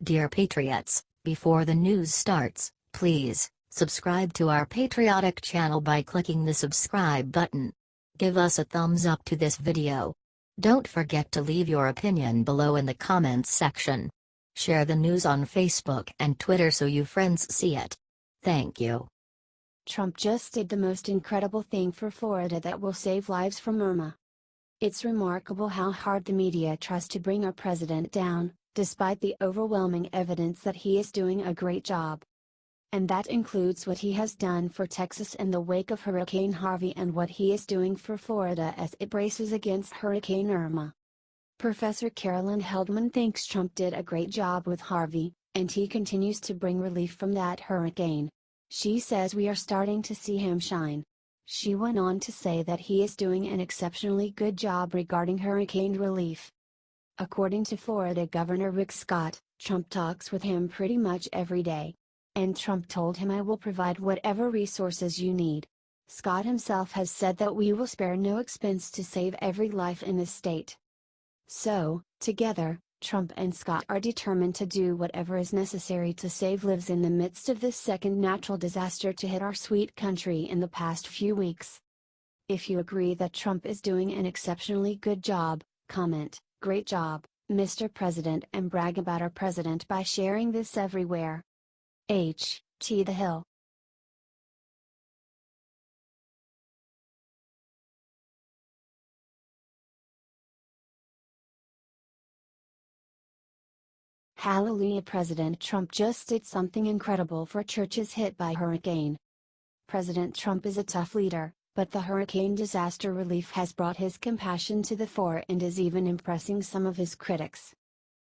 Dear Patriots, before the news starts, please subscribe to our patriotic channel by clicking the subscribe button. Give us a thumbs up to this video. Don't forget to leave your opinion below in the comments section. Share the news on Facebook and Twitter so you friends see it. Thank you. Trump just did the most incredible thing for Florida that will save lives from Irma. It's remarkable how hard the media tries to bring our president down, despite the overwhelming evidence that he is doing a great job. And that includes what he has done for Texas in the wake of Hurricane Harvey and what he is doing for Florida as it braces against Hurricane Irma. Professor Caroline Heldman thinks Trump did a great job with Harvey, and he continues to bring relief from that hurricane. She says we are starting to see him shine. She went on to say that he is doing an exceptionally good job regarding hurricane relief. According to Florida Governor Rick Scott, Trump talks with him pretty much every day. And Trump told him, "I will provide whatever resources you need." Scott himself has said that we will spare no expense to save every life in this state. So, together, Trump and Scott are determined to do whatever is necessary to save lives in the midst of this second natural disaster to hit our sweet country in the past few weeks. If you agree that Trump is doing an exceptionally good job, comment, "Great job, Mr. President," and brag about our president by sharing this everywhere. H.T. The Hill. Hallelujah! President Trump just did something incredible for churches hit by hurricane. President Trump is a tough leader, but the hurricane disaster relief has brought his compassion to the fore and is even impressing some of his critics.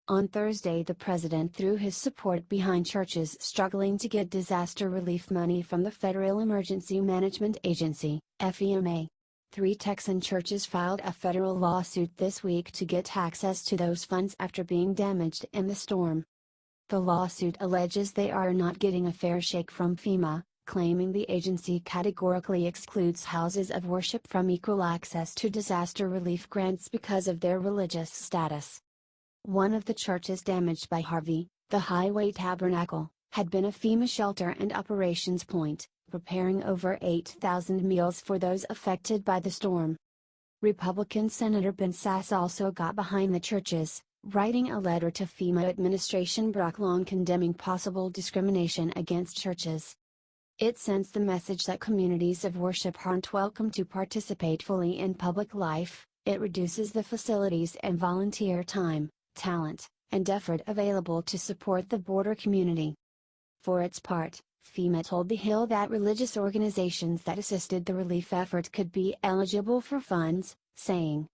On Thursday, the president threw his support behind churches struggling to get disaster relief money from the Federal Emergency Management Agency, FEMA. 3 Texan churches filed a federal lawsuit this week to get access to those funds after being damaged in the storm. The lawsuit alleges they are not getting a fair shake from FEMA, claiming the agency categorically excludes houses of worship from equal access to disaster relief grants because of their religious status. One of the churches damaged by Harvey, the Highway Tabernacle, had been a FEMA shelter and operations point, preparing over 8,000 meals for those affected by the storm. Republican Senator Ben Sasse also got behind the churches, writing a letter to FEMA administration Brock Long condemning possible discrimination against churches. It sends the message that communities of worship aren't welcome to participate fully in public life. It reduces the facilities and volunteer time, talent, and effort available to support the border community. For its part, FEMA told The Hill that religious organizations that assisted the relief effort could be eligible for funds, saying,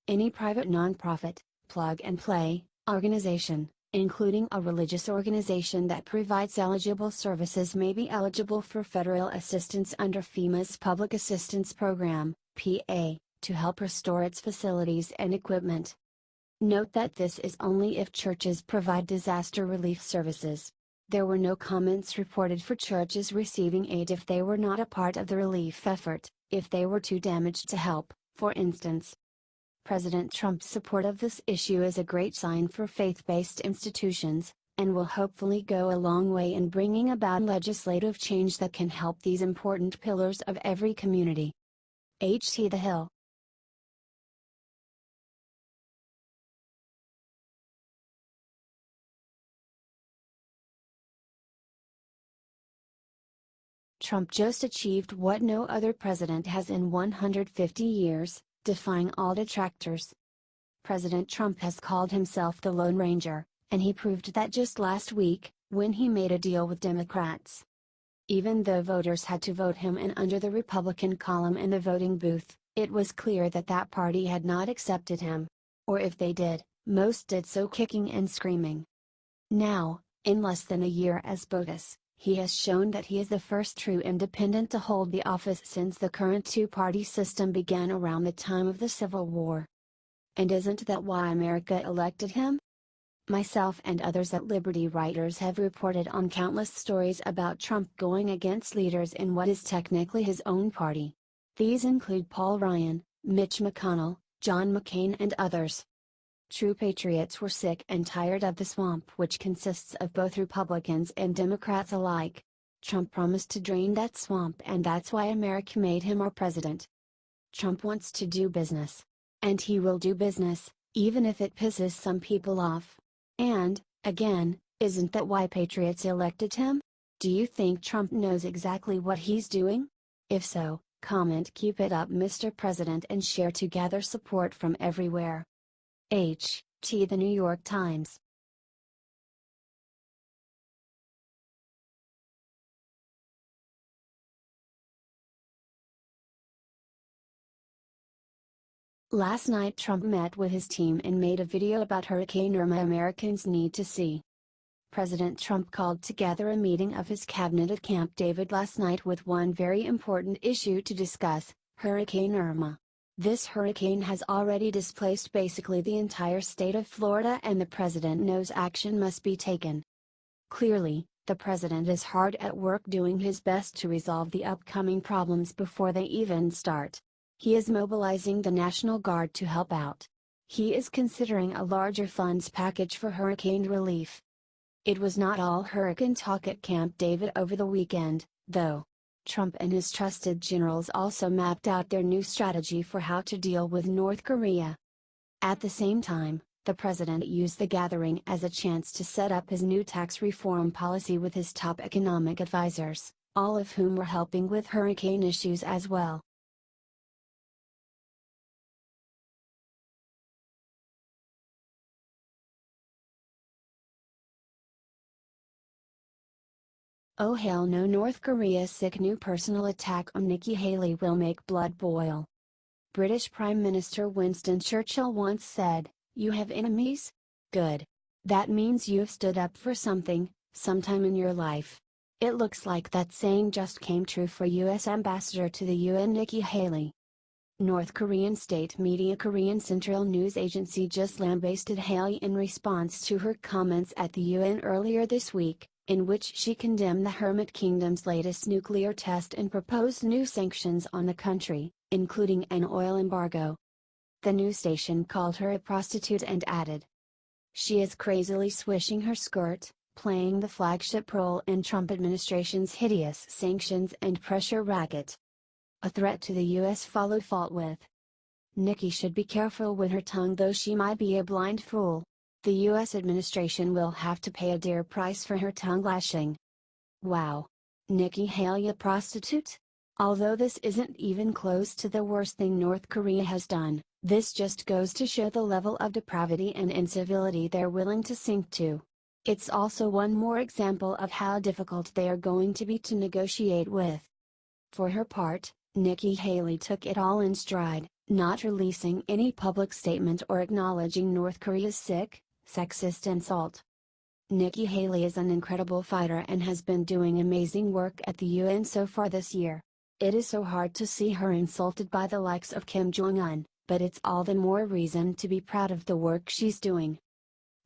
"Any private nonprofit, plug-and-play, organization, including a religious organization that provides eligible services may be eligible for federal assistance under FEMA's Public Assistance Program, PA, to help restore its facilities and equipment." Note that this is only if churches provide disaster relief services. There were no comments reported for churches receiving aid if they were not a part of the relief effort, if they were too damaged to help, for instance. President Trump's support of this issue is a great sign for faith-based institutions, and will hopefully go a long way in bringing about legislative change that can help these important pillars of every community. H.T. The Hill. Trump just achieved what no other president has in 150 years, defying all detractors. President Trump has called himself the Lone Ranger, and he proved that just last week, when he made a deal with Democrats. Even though voters had to vote him in under the Republican column in the voting booth, it was clear that that party had not accepted him. Or if they did, most did so kicking and screaming. Now, in less than a year as POTUS, he has shown that he is the first true independent to hold the office since the current two-party system began around the time of the Civil War. And isn't that why America elected him? Myself and others at Liberty Writers have reported on countless stories about Trump going against leaders in what is technically his own party. These include Paul Ryan, Mitch McConnell, John McCain and others. True patriots were sick and tired of the swamp, which consists of both Republicans and Democrats alike. Trump promised to drain that swamp, and that's why America made him our president. Trump wants to do business. And he will do business, even if it pisses some people off. And, again, isn't that why patriots elected him? Do you think Trump knows exactly what he's doing? If so, comment "Keep it up, Mr. President," and share to gather support from everywhere. The New York Times. Last night Trump met with his team and made a video about Hurricane Irma Americans need to see. President Trump called together a meeting of his cabinet at Camp David last night with one very important issue to discuss: Hurricane Irma. This hurricane has already displaced basically the entire state of Florida, and the president knows action must be taken. Clearly, the president is hard at work doing his best to resolve the upcoming problems before they even start. He is mobilizing the National Guard to help out. He is considering a larger funds package for hurricane relief. It was not all hurricane talk at Camp David over the weekend, though. Trump and his trusted generals also mapped out their new strategy for how to deal with North Korea. At the same time, the president used the gathering as a chance to set up his new tax reform policy with his top economic advisors, all of whom were helping with hurricane issues as well. Oh hell no, North Korea's sick new personal attack on Nikki Haley will make blood boil. British Prime Minister Winston Churchill once said, "You have enemies? Good. That means you've stood up for something, sometime in your life." It looks like that saying just came true for U.S. Ambassador to the UN Nikki Haley. North Korean state media Korean Central News Agency just lambasted Haley in response to her comments at the UN earlier this week, in which she condemned the Hermit Kingdom's latest nuclear test and proposed new sanctions on the country, including an oil embargo. The news station called her a prostitute and added, "She is crazily swishing her skirt, playing the flagship role in Trump administration's hideous sanctions and pressure racket." A threat to the U.S. followed fault with, "Nikki should be careful with her tongue, though she might be a blind fool. The U.S. administration will have to pay a dear price for her tongue lashing." Wow. Nikki Haley a prostitute? Although this isn't even close to the worst thing North Korea has done, this just goes to show the level of depravity and incivility they're willing to sink to. It's also one more example of how difficult they are going to be to negotiate with. For her part, Nikki Haley took it all in stride, not releasing any public statement or acknowledging North Korea's sick, sexist insult. Nikki Haley is an incredible fighter and has been doing amazing work at the UN so far this year. It is so hard to see her insulted by the likes of Kim Jong-un, but it's all the more reason to be proud of the work she's doing.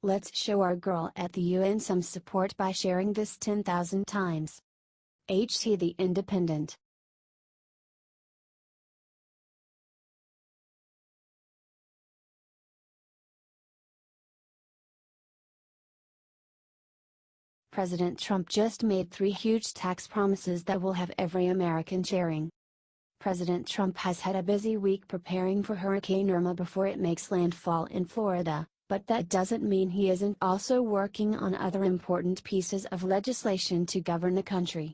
Let's show our girl at the UN some support by sharing this 10,000 times. The Independent. President Trump just made 3 huge tax promises that will have every American cheering. President Trump has had a busy week preparing for Hurricane Irma before it makes landfall in Florida, but that doesn't mean he isn't also working on other important pieces of legislation to govern the country.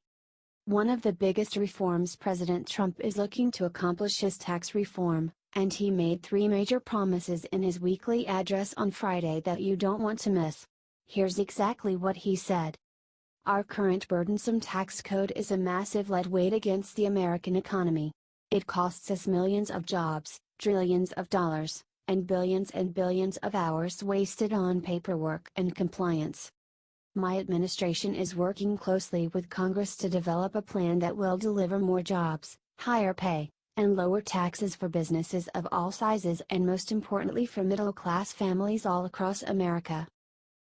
One of the biggest reforms President Trump is looking to accomplish is tax reform, and he made 3 major promises in his weekly address on Friday that you don't want to miss. Here's exactly what he said. "Our current burdensome tax code is a massive lead weight against the American economy. It costs us millions of jobs, trillions of dollars, and billions of hours wasted on paperwork and compliance. My administration is working closely with Congress to develop a plan that will deliver more jobs, higher pay, and lower taxes for businesses of all sizes, and most importantly for middle-class families all across America.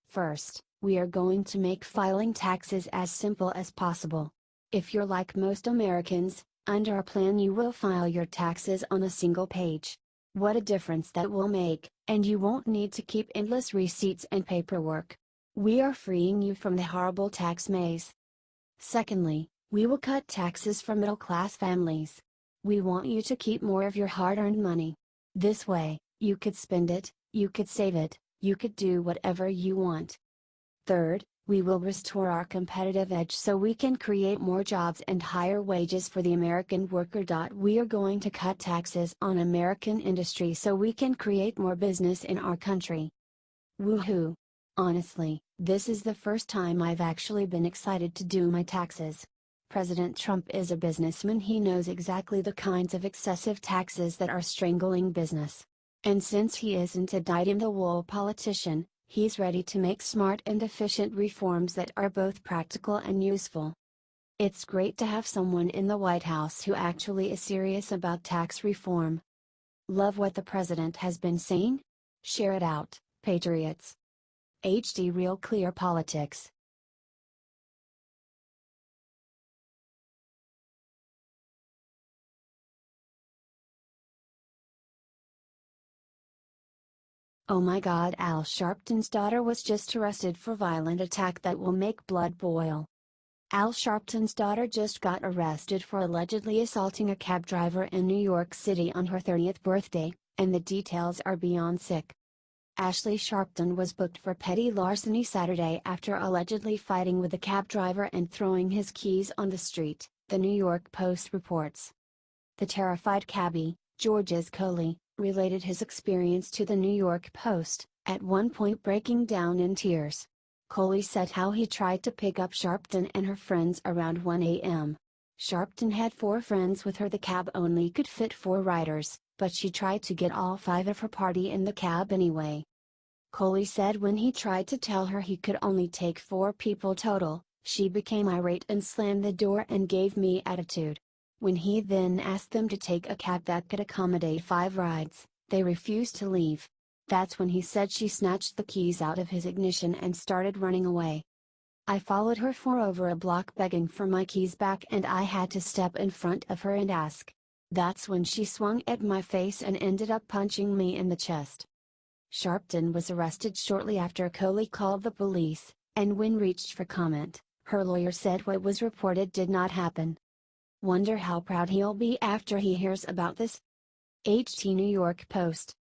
First, we are going to make filing taxes as simple as possible. If you're like most Americans, under our plan you will file your taxes on a single page. What a difference that will make, and you won't need to keep endless receipts and paperwork. We are freeing you from the horrible tax maze. Secondly, we will cut taxes for middle-class families. We want you to keep more of your hard-earned money. This way, you could spend it, you could save it, you could do whatever you want. Third, we will restore our competitive edge so we can create more jobs and higher wages for the American worker. We are going to cut taxes on American industry so we can create more business in our country. Woohoo! Honestly, this is the first time I've actually been excited to do my taxes. President Trump is a businessman. He knows exactly the kinds of excessive taxes that are strangling business. And since he isn't a dyed-in-the-wool politician, he's ready to make smart and efficient reforms that are both practical and useful. It's great to have someone in the White House who actually is serious about tax reform. Love what the president has been saying? Share it out, patriots. HD Real Clear Politics. Oh my God, Al Sharpton's daughter was just arrested for violent attack that will make blood boil. Al Sharpton's daughter just got arrested for allegedly assaulting a cab driver in New York City on her 30th birthday, and the details are beyond sick. Ashley Sharpton was booked for petty larceny Saturday after allegedly fighting with the cab driver and throwing his keys on the street, the New York Post reports. The terrified cabbie, Georges Coley, related his experience to the New York Post, at one point breaking down in tears. Coley said how he tried to pick up Sharpton and her friends around 1 a.m. Sharpton had 4 friends with her. The cab only could fit 4 riders, but she tried to get all 5 of her party in the cab anyway. Coley said when he tried to tell her he could only take 4 people total, she became irate and slammed the door and gave me attitude. When he then asked them to take a cab that could accommodate 5 rides, they refused to leave. That's when he said she snatched the keys out of his ignition and started running away. I followed her for over a block begging for my keys back, and I had to step in front of her and ask. That's when she swung at my face and ended up punching me in the chest. Sharpton was arrested shortly after Coley called the police, and when reached for comment, her lawyer said what was reported did not happen. Wonder how proud he'll be after he hears about this? HT New York Post.